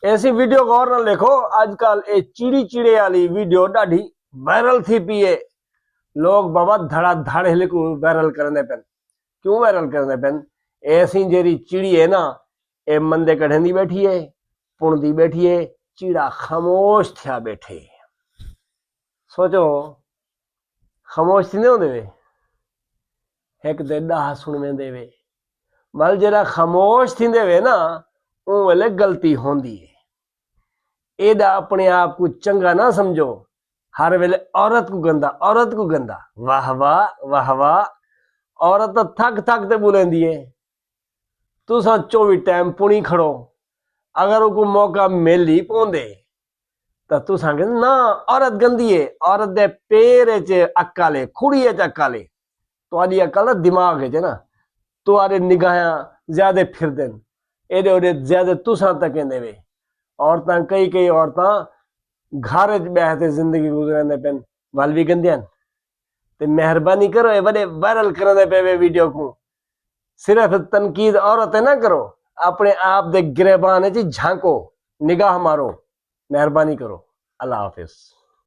ऐसी वीडियो गौर न देखो। आजकल ये चिड़ी चिड़े वाली वीडियो ढाडी वायरल थी पी है। लोग बाबा धड़ा धड़ हिले को वायरल करने पेन। क्यों वायरल करने पेन? ऐसी जेरी चिड़ी है ना, ए मंदे कढ़ी बैठी है, पुणदी बैठी है, चिड़ा खामोश थिया बैठे। सोचो खामोश थी नहीं देवे, एक दे डाह सुन में देवे। मल जरा खामोश थी देवे ना, ऊ वेले गलती होंदी है। एदा अपने आप को चंगा ना समझो। हर वेले औरत को गंदा, औरत को गंदा। वाह वाह वाह वाह। औरत तो थक थक ते बोलेंदी है। तुसा 24 टाइम पुणी खड़ो, अगर उनको मौका मिल ही पौंदे तो तुसा कहंदे ना औरत गंदी है। औरत दे पैर च अक्ल है, खुड़ी च अक्ल है। तुहाडी अक्ल दिमाग है ना, तुहारे निगाहां ज्यादा फिरदे न, एडे ओडे ज्यादा तुसा तक वे। औरतां कई कई औरतां घर च बैठते जिंदगी गुजरने पेन, वल भी गंदियां। ते मेहरबानी करो ये बड़े वायरल करने पे वीडियो को। सिर्फ तनकीद औरत ना करो, अपने आप दे गिरबान च झांको, निगाह मारो। मेहरबानी करो। अल्लाह हाफिज।